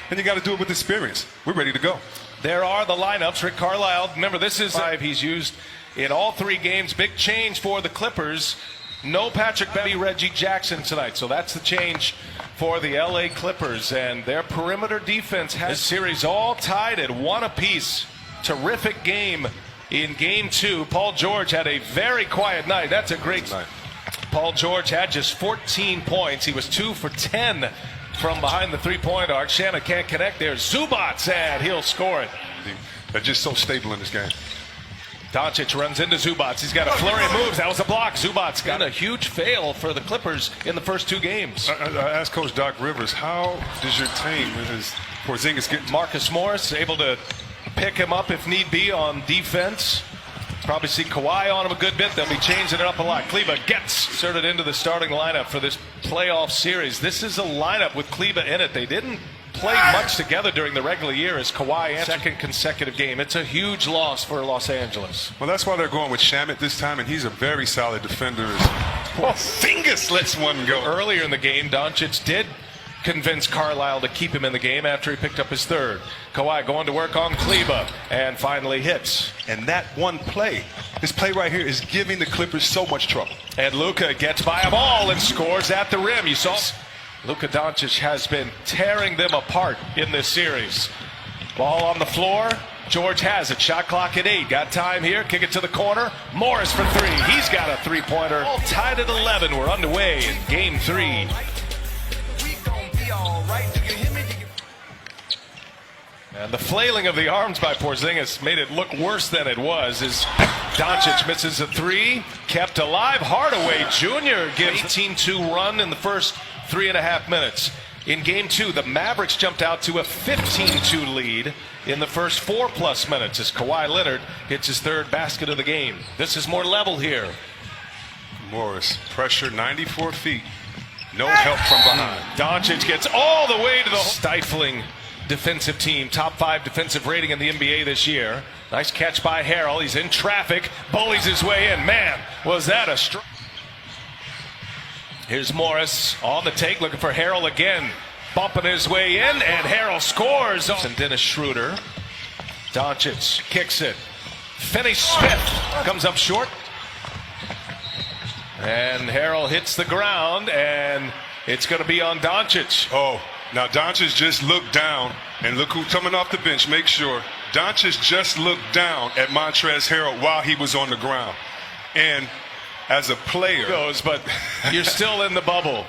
and you got to do it with experience. We're ready to go. There are the lineups. Rick Carlisle, remember, this is 5 he's used in all 3 games. Big change for the Clippers. No Patrick Beverley, Reggie Jackson tonight. So that's the change for the LA Clippers. And their perimeter defense has this series all tied at 1 apiece. Terrific game in Game 2. Paul George had a very quiet night. That's a great night. Paul George had just 14 points. He was 2 for 10 from behind the three-point arc. Shannon can't connect there. Zubats, and he'll score it. They're just so stable in this game. Doncic runs into Zubats. He's got a flurry of moves. That was a block. Zubats got a huge fail for the Clippers in the first 2 games. I asked Coach Doc Rivers, how does your team, is Porzingis get Marcus Morris able to pick him up if need be on defense. Probably see Kawhi on him a good bit. They'll be changing it up a lot. Kleba gets inserted into the starting lineup for this playoff series. This is a lineup with Kleba in it. They didn't play much together during the regular year as Kawhi second consecutive game. It's a huge loss for Los Angeles. Well, that's why they're going with Shamet this time, and he's a very solid defender. Porzingis lets one go. Earlier in the game, Doncic did convince Carlisle to keep him in the game after he picked up his 3rd. Kawhi going to work on Kleba and finally hits. And that one play, this play right here, is giving the Clippers so much trouble. And Luka gets by a ball and scores at the rim. You saw Luka Doncic has been tearing them apart in this series. Ball on the floor. George has it. Shot clock at 8. Got time here. Kick it to the corner. Morris for 3. He's got a 3-pointer. All tied at 11. We're underway in Game 3. And the flailing of the arms by Porzingis made it look worse than it was as Doncic misses a 3. Kept alive. Hardaway Jr. gives 18-2 run in the first 3.5 minutes. In Game 2, the Mavericks jumped out to a 15-2 lead in the first 4+ minutes as Kawhi Leonard hits his 3rd basket of the game. This is more level here. Morris, pressure 94 feet. No help from behind. Doncic gets all the way to the stifling defensive team. Top 5 defensive rating in the NBA this year. Nice catch by Harrell. He's in traffic. Bullies his way in. Man, was that a strike. Here's Morris on the take, looking for Harrell again. Bumping his way in, and Harrell scores. And Dennis Schroeder. Doncic kicks it. Finney-Smith comes up short. And Harrell hits the ground, and it's going to be on Doncic. Oh, now Doncic just looked down, and look who's coming off the bench. Make sure Doncic just looked down at Montrezl Harrell while he was on the ground. And as a player, but you're still in the bubble.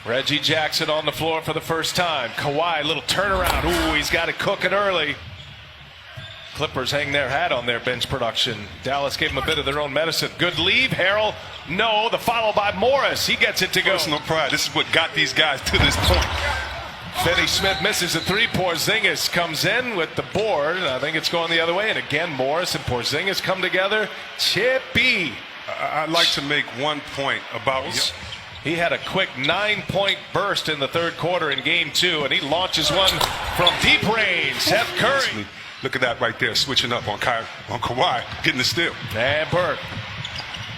Reggie Jackson on the floor for the first time. Kawhi, little turnaround. Ooh, he's got it cooking early. Clippers hang their hat on their bench production. Dallas gave them a bit of their own medicine. Good leave. Harrell, no. The follow by Morris. He gets it to go. Personal pride. This is what got these guys to this point. Finney-Smith misses a 3. Porzingis comes in with the board. I think it's going the other way. And again, Morris and Porzingis come together. Chippy. I'd like to make one point about he had a quick 9-point burst in the 3rd quarter in Game 2, and he launches one from deep range. Seth Curry. Look at that right there, switching up on Kawhi, getting the steal. And Burke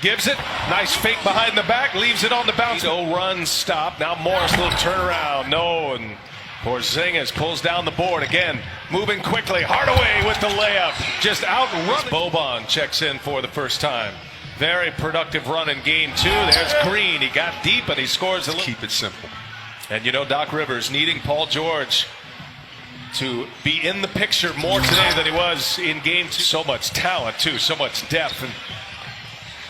gives it. Nice fake behind the back, leaves it on the bounce. No run, stop. Now Morris, little turnaround. No, and Porzingis pulls down the board again. Moving quickly. Hardaway with the layup. Just outrun. Boban checks in for the first time. Very productive run in Game 2. There's Green. He got deep and he scores a little. Keep it simple. And you know, Doc Rivers needing Paul George to be in the picture more today than he was in Game 2. So much talent, too. So much depth. And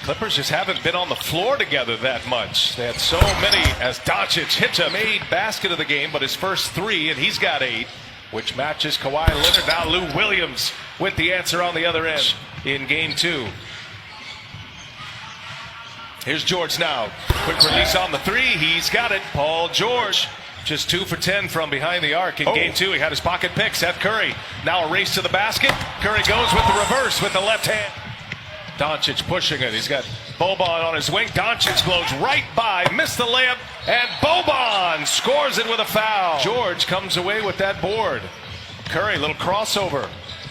Clippers just haven't been on the floor together that much. They had so many as Doncic hits a made basket of the game, but his first 3, and he's got 8, which matches Kawhi Leonard. Now Lou Williams with the answer on the other end in Game 2. Here's George now. Quick release on the 3. He's got it. Paul George just 2 for 10 from behind the arc in Game 2. He had his pocket pick. Seth Curry now a race to the basket. Curry goes with the reverse with the left hand. Doncic pushing it. He's got Boban on his wing. Doncic blows right by. Missed the layup. And Boban scores it with a foul. George comes away with that board. Curry, little crossover.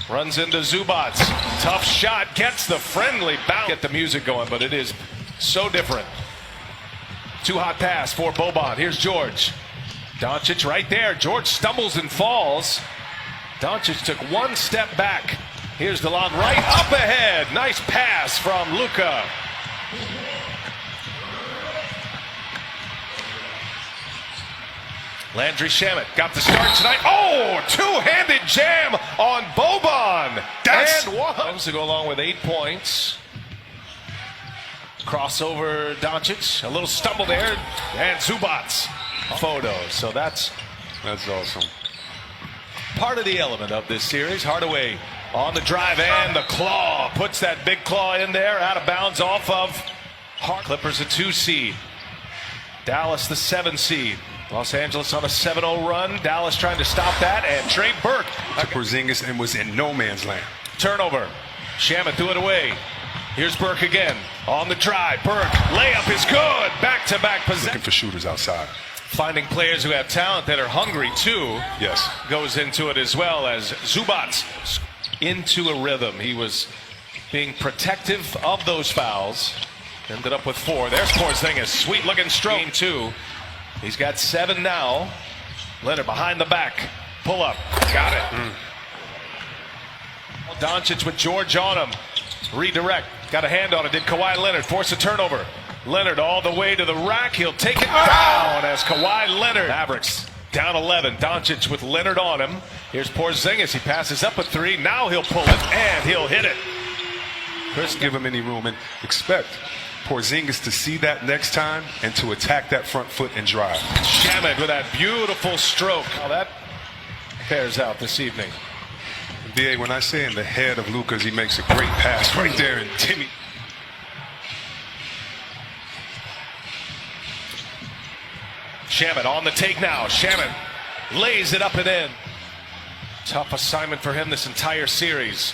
Runs into Zubats. Tough shot. Gets the friendly bounce. Get the music going, but it is so different. Too hot pass for Boban. Here's George. Doncic right there. George stumbles and falls. Doncic took one step back. Here's DeLon right up ahead. Nice pass from Luka. Landry Shamet got the start tonight. Oh, two-handed jam on Boban. And one to go along with 8 points. Crossover Doncic, a little stumble there, and Zubac's photo. So that's awesome. Part of the element of this series. Hardaway on the drive and the claw. Puts that big claw in there, out of bounds off of Clippers a 2 seed. Dallas the 7 seed. Los Angeles on a 7-0 run. Dallas trying to stop that, and Trey Burke. Porzingis and was in no man's land. Turnover. Shamet threw it away. Here's Burke again on the drive. Burke layup is good. Back-to-back possession. Looking for shooters outside. Finding players who have talent that are hungry too. Yes. Goes into it as well as Zubac into a rhythm. He was being protective of those fouls. Ended up with 4. There's Porzingis. Sweet looking stroke. Game 2. He's got 7 now. Leonard behind the back. Pull up. Got it. Doncic with George on him. Redirect. Got a hand on it. Did Kawhi Leonard force a turnover? Leonard all the way to the rack. He'll take it down as Kawhi Leonard. Mavericks down 11. Doncic with Leonard on him. Here's Porzingis. He passes up a 3. Now he'll pull it and he'll hit it. Chris, give him any room and expect Porzingis to see that next time and to attack that front foot and drive. Shamet with that beautiful stroke. How that pairs out this evening. BA, when I say in the head of Lucas, he makes a great pass right there, and Timmy. Shamet on the take now. Shamet lays it up and in. Tough assignment for him this entire series.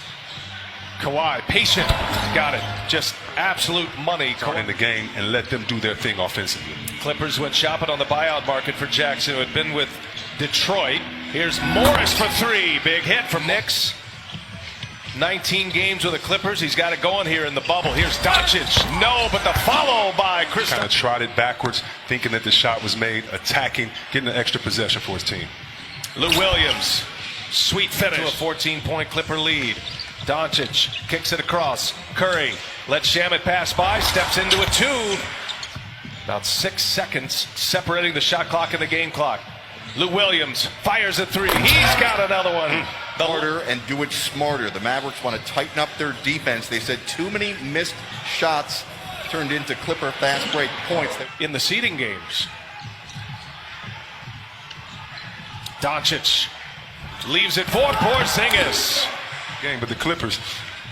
Kawhi, patient, got it. Just absolute money. In the game and let them do their thing offensively. Clippers went shopping on the buyout market for Jackson, who had been with Detroit. Here's Morris for 3. Big hit from Knicks. 19 games with the Clippers. He's got it going here in the bubble. Here's Doncic. No, but the follow by Chris. Kind of trotted backwards, thinking that the shot was made, attacking, getting an extra possession for his team. Lou Williams, sweet finish to a 14-point Clipper lead. Doncic kicks it across. Curry lets Shamet pass by, steps into a 2. About 6 seconds separating the shot clock and the game clock. Lou Williams fires a 3. He's got another one. Smarter and do it smarter. The Mavericks want to tighten up their defense. They said too many missed shots turned into Clipper fast break points. In the seeding games. Doncic leaves it for Porzingis. But the Clippers,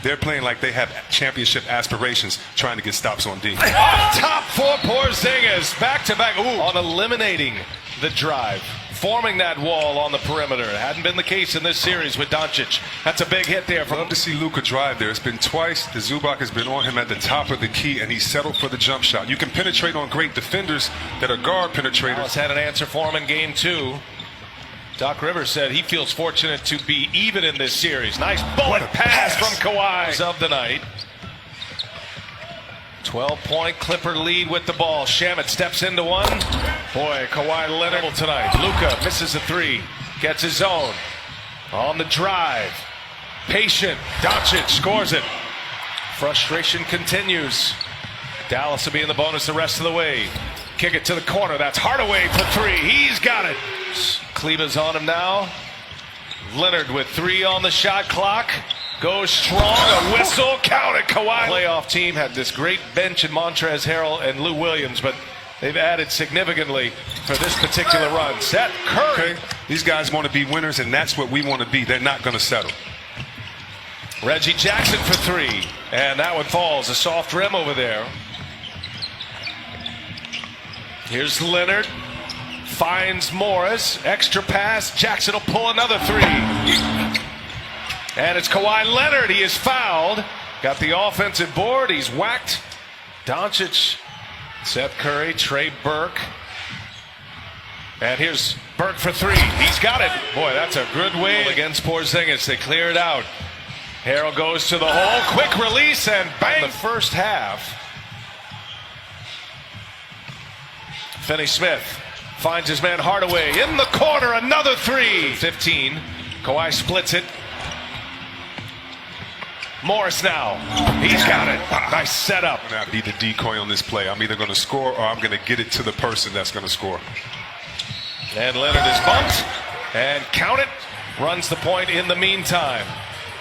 they're playing like they have championship aspirations, trying to get stops on D. Up top for Porzingis. Back-to-back. Ooh, on eliminating the drive. Forming that wall on the perimeter. It hadn't been the case in this series with Doncic. That's a big hit there. Love to see Luka drive there. It's been twice. The Zubac has been on him at the top of the key, and he settled for the jump shot. You can penetrate on great defenders that are guard penetrators. Dallas had an answer for him in game 2. Doc Rivers said he feels fortunate to be even in this series. Nice bullet pass from Kawhi of the night. 12-point Clipper lead with the ball. Shamet steps into one. Boy, Kawhi Leonard tonight. Luka misses a 3. Gets his own. On the drive. Patient. Doncic scores it. Frustration continues. Dallas will be in the bonus the rest of the way. Kick it to the corner. That's Hardaway for 3. He's got it. Kleba's on him now. Leonard with 3 on the shot clock. Goes strong. A whistle. Counted. Kawhi. Playoff team had this great bench in Montrezl Harrell and Lou Williams, but they've added significantly for this particular run. Seth Curry. Okay. These guys want to be winners, and that's what we want to be. They're not going to settle. Reggie Jackson for 3. And that one falls. A soft rim over there. Here's Leonard. Finds Morris. Extra pass. Jackson will pull another 3. And it's Kawhi Leonard. He is fouled. Got the offensive board. He's whacked. Doncic. Seth Curry. Trey Burke. And here's Burke for 3. He's got it. Boy, that's a good way against Porzingis. They clear it out. Harrell goes to the hole. Quick release and bang. The first half. Finney Smith Finds his man Hardaway in the corner, another three. 15. Kawhi splits it. Morris now. He's got it. Nice setup. I'm gonna be the decoy on this play. I'm either going to score or I'm going to get it to the person that's going to score. And Leonard is bumped. And count it. Runs the point in the meantime.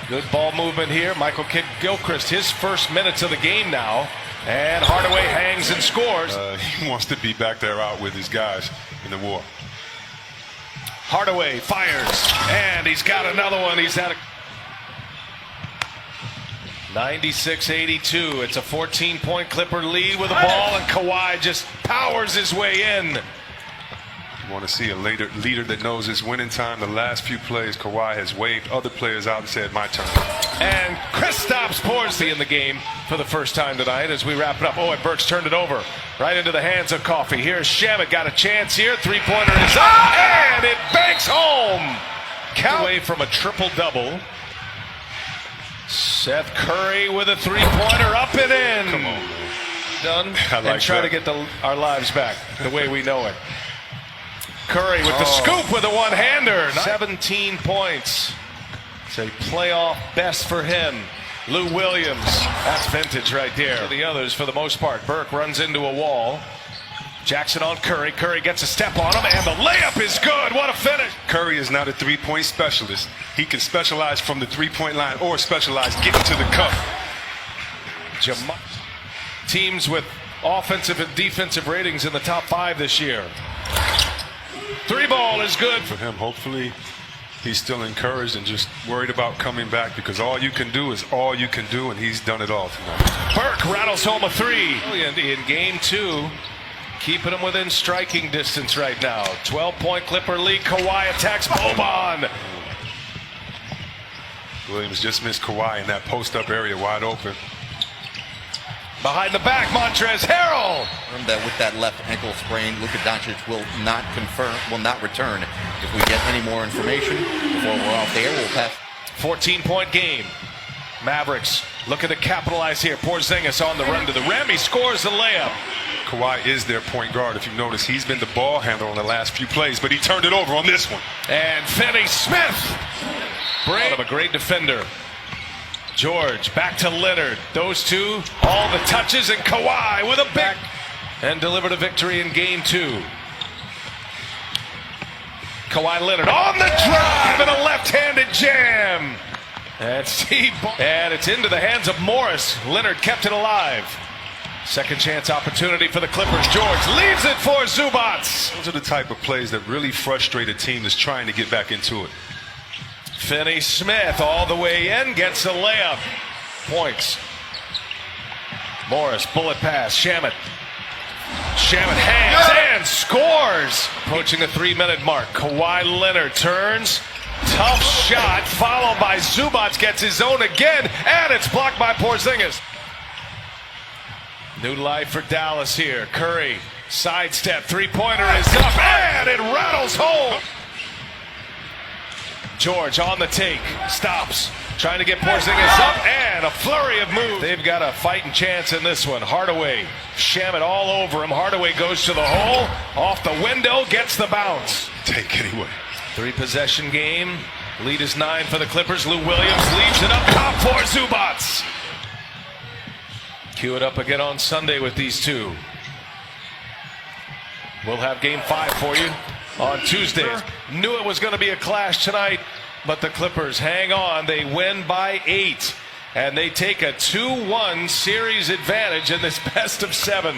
Good ball movement here. Michael Kidd-Gilchrist, his first minutes of the game now. And Hardaway hangs and scores. He wants to be back there out with his guys in the war. Hardaway fires. And he's got another one. He's had a 96-82. It's a 14-point Clipper lead with the ball, and Kawhi just powers his way in. You want to see a leader that knows it's winning time. The last few plays, Kawhi has waved other players out and said, my turn. And Kristaps Porzingis in the game for the first time tonight as we wrap it up. Oh, and Burks turned it over right into the hands of Coffey. Here's Shamet, got a chance here. Three-pointer is up, and it banks home. Count away from a triple-double. Seth Curry with a three-pointer, up and in. Come on, man. Done. I like and try that. to get our lives back the way we know it. Curry with the scoop with a one-hander. 17 points. It's a playoff best for him. Lou Williams. That's vintage right there. The others, for the most part. Burke runs into a wall. Jackson on Curry. Curry gets a step on him, and the layup is good. What a finish. Curry is not a three-point specialist. He can specialize from the three-point line or specialize getting to the cup. Teams with offensive and defensive ratings in the top 5 this year. Three ball is good. For him, hopefully he's still encouraged and just worried about coming back, because all you can do is all you can do, and he's done it all tonight. Burke rattles home a three. In game 2, keeping him within striking distance right now. 12-point Clipper lead. Kawhi attacks Boban. Williams just missed Kawhi in that post-up area, wide open. Behind the back, Montrezl Harrell. That with that left ankle sprain, Luka Doncic will not return. If we get any more information before we're off the air, we'll pass. 14-point game. Mavericks looking to capitalize here. Porzingis on the run to the rim. He scores the layup. Kawhi is their point guard. If you notice, he's been the ball handler on the last few plays, but he turned it over on this one. And Finney-Smith. Out of a great defender. George back to Leonard. Those two, all the touches, and Kawhi with a big and delivered a victory in game 2. Kawhi Leonard on the drive and a left-handed jam. And it's into the hands of Morris. Leonard kept it alive. Second chance opportunity for the Clippers. George leaves it for Zubac. Those are the type of plays that really frustrate a team that's trying to get back into it. Finney-Smith all the way in, gets a layup. Points. Morris, bullet pass. Shamet hangs and scores. Approaching the 3-minute mark. Kawhi Leonard turns. Tough shot, followed by Zubac, gets his own again, and it's blocked by Porzingis. New life for Dallas here. Curry, sidestep, three-pointer is up, and it rattles home. George on the take, stops, trying to get Porzingis up, and a flurry of moves. They've got a fighting chance in this one. Hardaway, Shamet all over him. Hardaway goes to the hole, off the window, gets the bounce. Take anyway. 3-possession game. Lead is 9 for the Clippers. Lou Williams leaves it up top for Zubac. Cue it up again on Sunday with these two. We'll have game 5 for you on Tuesday. Knew it was going to be a clash tonight, but the Clippers hang on. They win by 8, and they take a 2-1 series advantage in this best of 7.